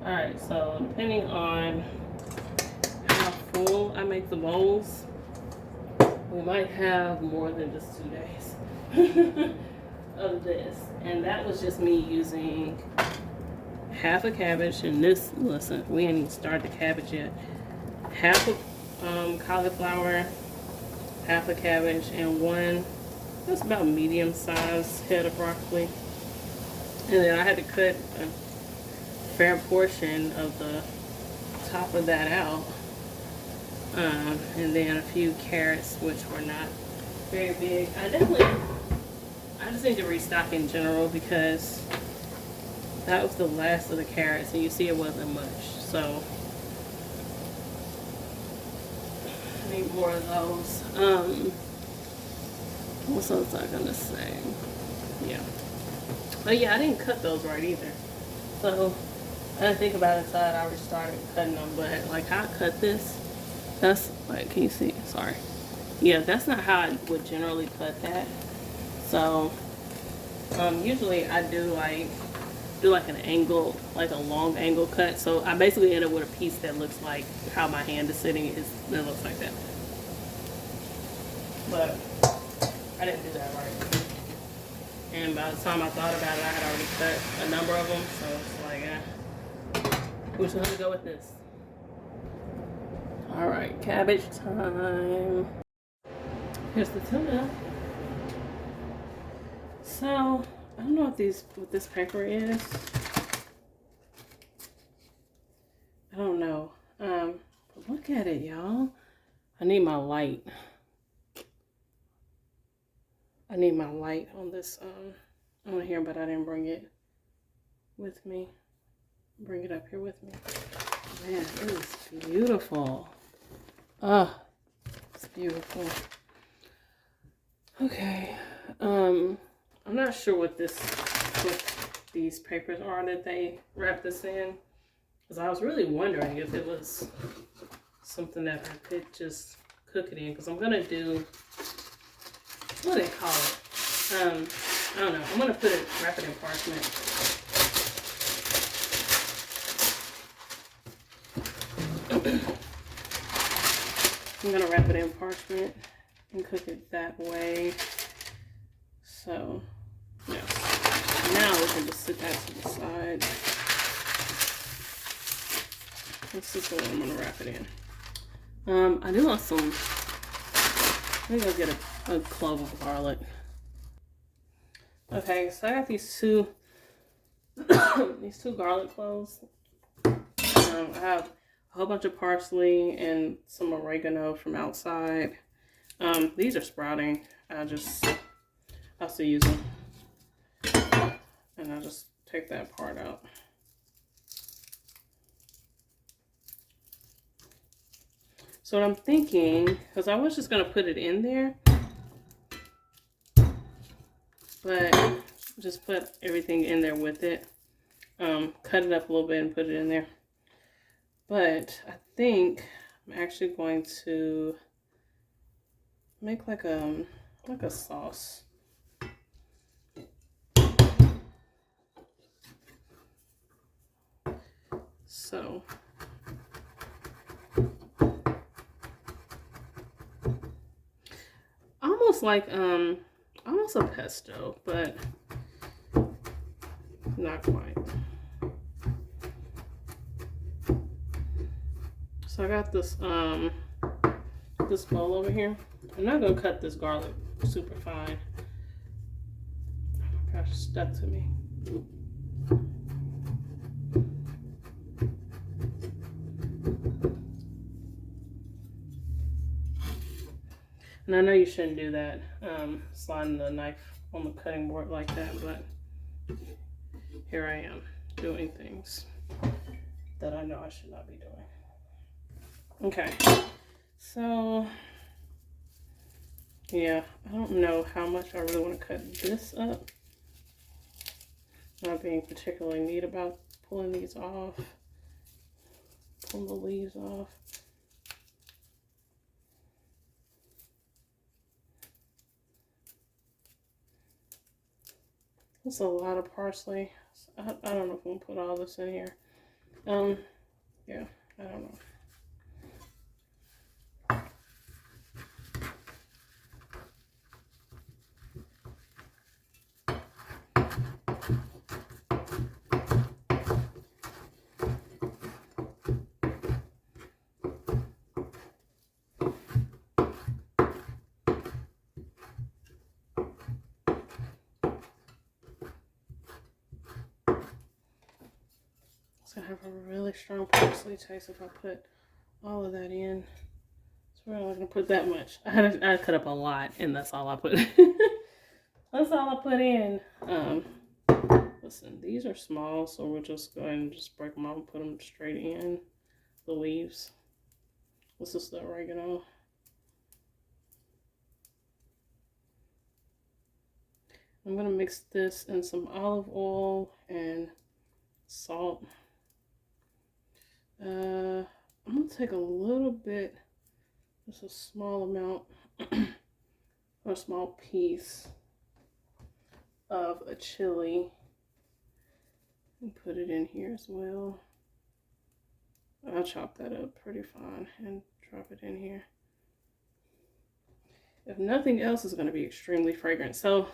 Alright, so depending on how full I make the bowls, we might have more than just 2 days of this. And that was just me using half a cabbage, and this, listen, we ain't even started the cabbage yet. Half a cauliflower, half a cabbage, and one, that's about medium sized head of broccoli. And then I had to cut a fair portion of the top of that out. And then a few carrots, which were not very big. I just need to restock in general because that was the last of the carrots, and you see it wasn't much. So I need more of those. What else was I gonna say? Yeah. But yeah, I didn't cut those right either. So I didn't think about it until I already started cutting them. But like how I cut this, that's like, can you see? Sorry. Yeah, that's not how I would generally cut that. So usually I do like an angle, like a long angle cut. So I basically end up with a piece that looks like how my hand is sitting. It looks like that. But I didn't do that right. And by the time I thought about it, I had already cut a number of them. So it's like, which one to go with this? All right, cabbage time. Here's the tuna. So I don't know what this paper is. I don't know. But look at it, y'all. I need my light. I need my light on this on here, but I didn't bring it with me. Bring it up here with me. Man, it is beautiful. Ah, it's beautiful. Okay. I'm not sure what these papers are that they wrap this in, because I was really wondering if it was something that I could just cook it in, because I'm gonna do, what do they call it? I don't know. I'm gonna wrap it in parchment. I'm gonna wrap it in parchment and cook it that way. So, yeah. Now we can just set that to the side. This is the one I'm gonna wrap it in. I do want some. Let me go get a clove of garlic. Okay, so I got these two garlic cloves. I have a whole bunch of parsley and some oregano from outside. These are sprouting. I'll still use them. And I'll just take that part out. So what I'm thinking, because I was just gonna put it in there, but just put everything in there with it. Cut it up a little bit and put it in there. But I think I'm actually going to make like a like a sauce. So almost like almost a pesto, but not quite. So I got this this bowl over here. I'm not gonna cut this garlic super fine. Oh my gosh, it stuck to me. And I know you shouldn't do that, sliding the knife on the cutting board like that, but here I am doing things that I know I should not be doing. Okay, so yeah, I don't know how much I really want to cut this up. Not being particularly neat about pulling these off, pulling the leaves off. That's a lot of parsley. I don't know if I'm gonna put all this in here. Yeah, I don't know. It's gonna have a really strong parsley taste if I put all of that in. So we're not gonna put that much. I cut up a lot, and that's all I put. That's all I put in. Listen, these are small, so we'll just go ahead and just break them off and put them straight in the leaves. This is the oregano. I'm gonna mix this in some olive oil and salt. I'm gonna take a little bit, just a small amount, or a small piece of a chili and put it in here as well. I'll chop that up pretty fine and drop it in here. If nothing else, is going to be extremely fragrant. So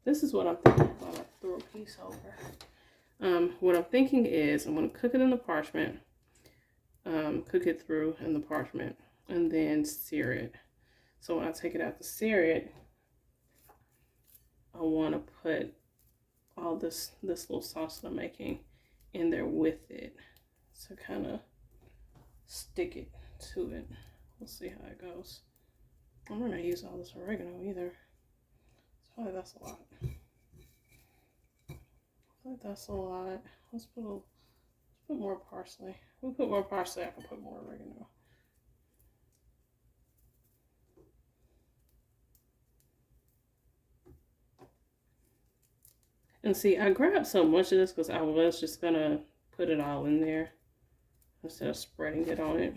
this is what I'm thinking. While I throw a piece over. What I'm thinking is I'm going to cook it in the parchment. Cook it through in the parchment and then sear it. So when I take it out to sear it, I want to put all this little sauce that I'm making in there with it, so kind of stick it to it. We'll see how it goes. I'm not gonna use all this oregano either. So that's a lot. I feel like that's a lot. Let's put more parsley. We'll put more parsley. I can put more oregano. And see, I grabbed so much of this because I was just gonna put it all in there instead of spreading it on it.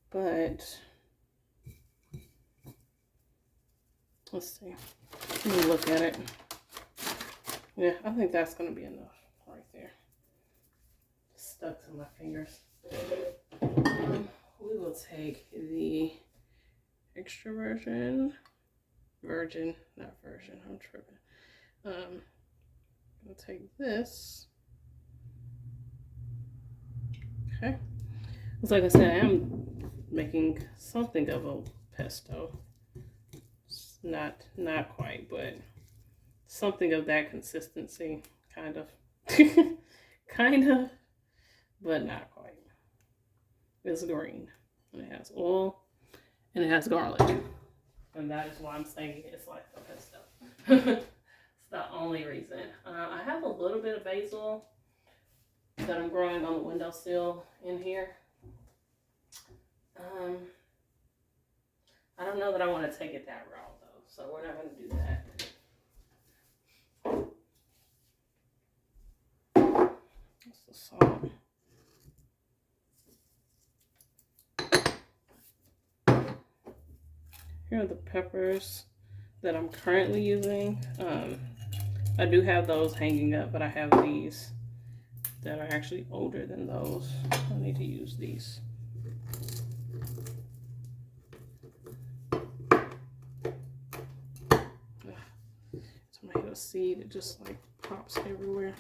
But let's see. Let me look at it. Yeah, I think that's gonna be enough right there. Stuck to my fingers. We will take the extra virgin, not version, I'm tripping. I'm gonna take this. Okay. It's like I said, I am making something of a pesto. It's not quite, but something of that consistency, kind of. Kind of, but not quite. It's green, and it has oil, and it has garlic. And that is why I'm saying it's like a pesto. It's the only reason. I have a little bit of basil that I'm growing on the windowsill in here. I don't know that I want to take it that raw though, so we're not going to do that. That's the salt. here are the peppers that I'm currently using. I do have those hanging up, but I have these that are actually older than those. I need to use these. So I hit a seed, it just like pops everywhere.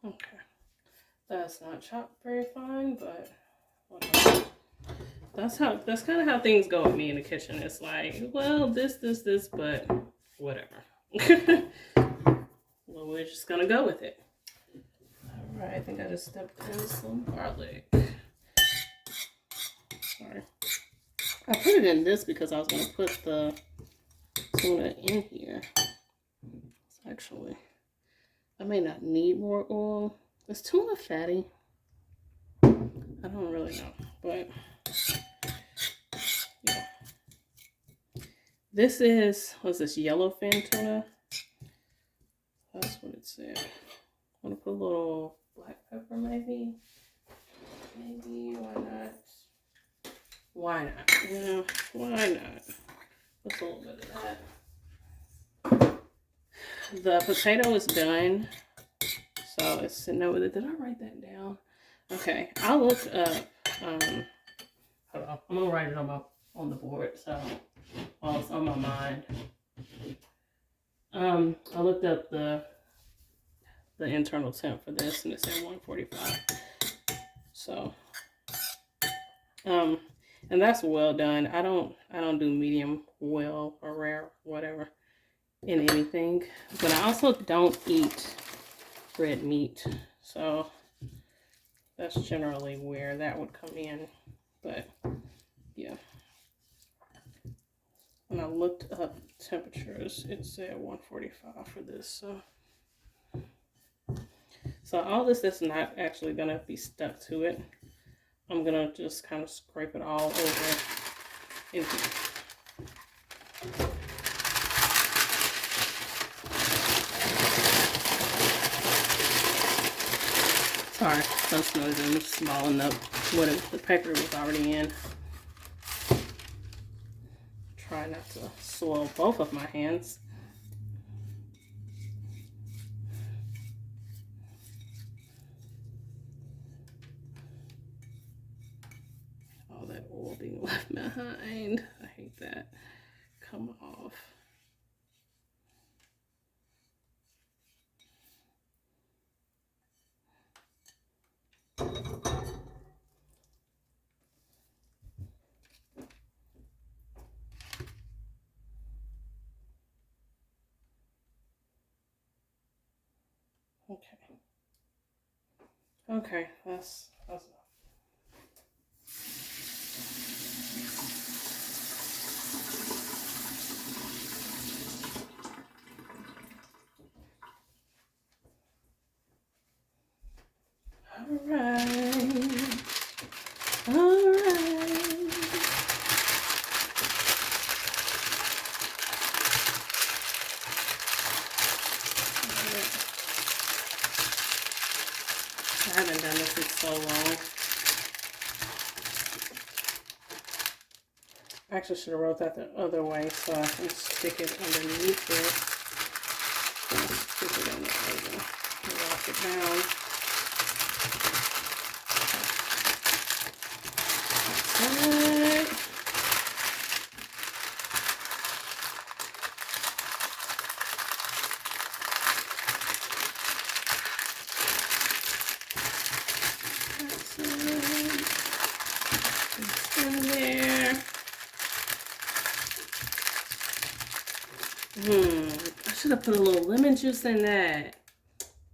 Okay, that's not chopped very fine, but whatever. That's kind of how things go with me in the kitchen. It's like, well, this, but whatever. Well, we're just gonna go with it. All right, I think I just stepped in some garlic. Sorry. I put it in this because I was gonna put the tuna in here. So actually, I may not need more oil. Is tuna fatty? I don't really know, but yeah. This is, what's this, yellowfin tuna? That's what it said. I'm gonna put a little black pepper maybe. Maybe, why not? Why not? Yeah, why not? Put a little bit of that. The potato is done. So it's sitting over there. Did I write that down? Okay, I looked up, hold on. I'm gonna write it on the board, so while it's on my mind. I looked up the internal temp for this, and it said 145. So, and that's well done. I don't do medium well or rare, whatever, in anything. But I also don't eat red meat, so that's generally where that would come in. But yeah, when I looked up temperatures, it said 145 for this. So all this is not actually gonna be stuck to it. I'm gonna just kind of scrape it all over in here. Sorry, that's noisy. I'm just smalling up what the paper was already in. Try not to soil both of my hands. All that oil being left behind. I hate that. Come off. Okay, that's enough. All right. I haven't done this in so long. I actually should have wrote that the other way so I can stick it underneath it. Stick it in there and lock it down. Alright. I should have put a little lemon juice in that.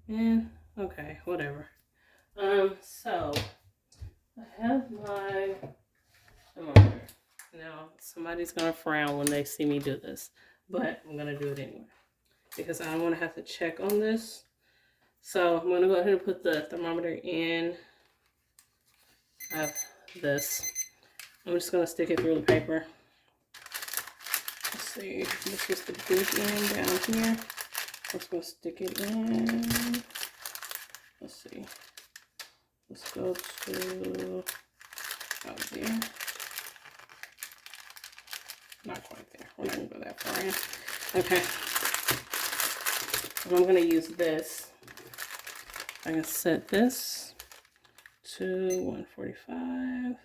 Yeah, okay, whatever. So I have my thermometer. Now somebody's gonna frown when they see me do this, but I'm gonna do it anyway because I don't want to have to check on this. So I'm gonna go ahead and put the thermometer in. I have this. I'm just gonna stick it through the paper. see. This is the big end down here. I'm just gonna stick it in. Let's see. Let's go to out there. Not quite there. We're not gonna go that far in. Okay. And I'm gonna use this. I can set this to 145.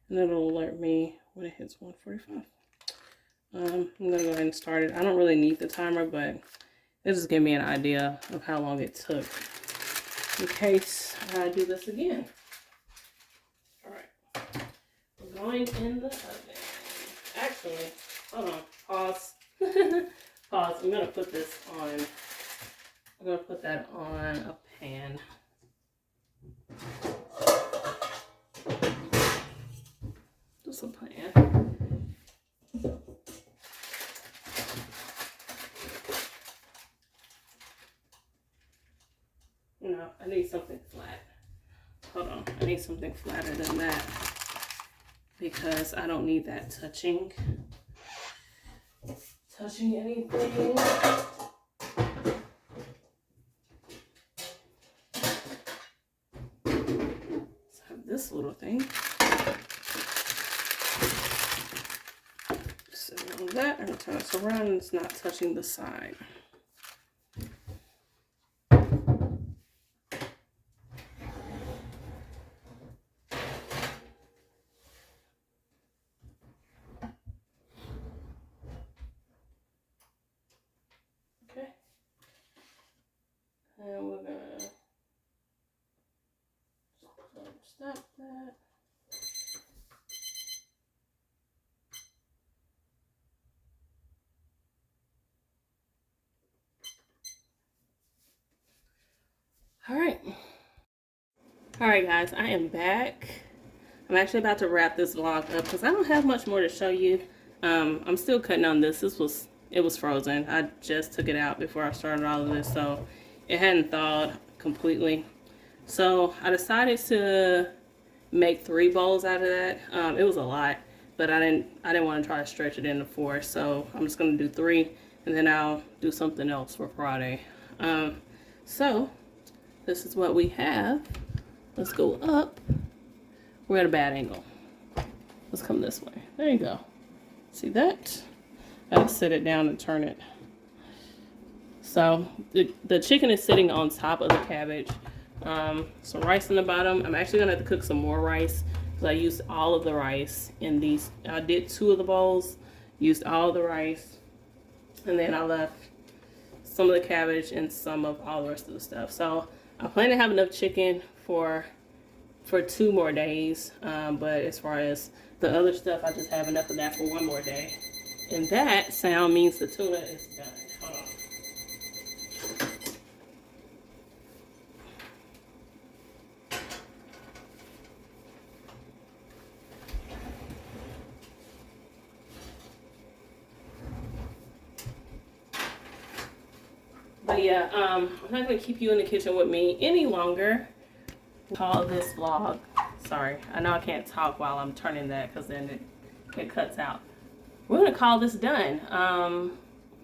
And it'll alert me when it hits 145. I'm gonna go ahead and start it. I don't really need the timer, but it just gave me an idea of how long it took in case I do this again. All right, we're going in the oven. Actually, hold on, pause. Pause. I'm gonna put this on. I'm gonna put that on a pan. Just a pan. No, I need something flat. Hold on, I need something flatter than that because I don't need that touching anything. Let's have this little thing. Just sit on that and turn this around and it's not touching the side. And we're gonna stop that. All right guys, I am back. I'm actually about to wrap this vlog up because I don't have much more to show you. I'm still cutting on this. It was frozen. I just took it out before I started all of this, so it hadn't thawed completely. So I decided to make 3 bowls out of that. It was a lot, but I didn't want to try to stretch it into 4, so I'm just gonna do 3 and then I'll do something else for Friday. So this is what we have. Let's go up. We're at a bad angle. Let's come this way. There you go. See that? I gotta sit it down and turn it. So the chicken is sitting on top of the cabbage. Some rice in the bottom. I'm actually gonna have to cook some more rice because I used all of the rice in these. I did 2 of the bowls, used all of the rice, and then I left some of the cabbage and some of all the rest of the stuff. So I plan to have enough chicken for 2 more days, but as far as the other stuff, I just have enough of that for 1 more day. And that sound means the tuna is done. Hold on. But yeah, I'm not gonna keep you in the kitchen with me any longer. Call this vlog. Sorry, I know I can't talk while I'm turning that because then it cuts out. We're gonna call this done.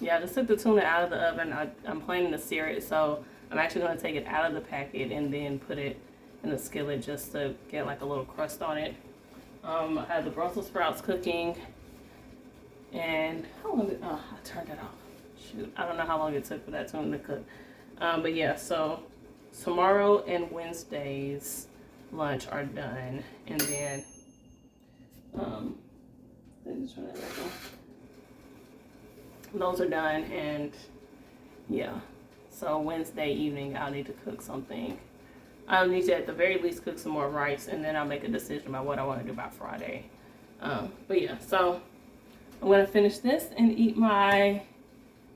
Yeah, I just took the tuna out of the oven. I'm planning to sear it, so I'm actually gonna take it out of the packet and then put it in the skillet just to get like a little crust on it. I have the Brussels sprouts cooking, and how long did, I turned it off. Shoot, I don't know how long it took for that tuna to cook. But yeah, so tomorrow and Wednesday's lunch are done, and then those are done, and yeah, so Wednesday evening I'll need to cook something. I'll need to at the very least cook some more rice, and then I'll make a decision about what I want to do by Friday. But yeah, so I'm gonna finish this and eat my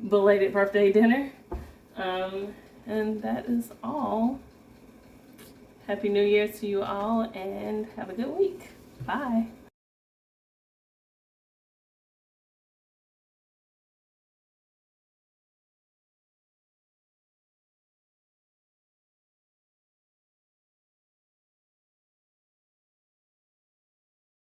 belated birthday dinner, and that is all. Happy New Year to you all, and have a good week. Bye.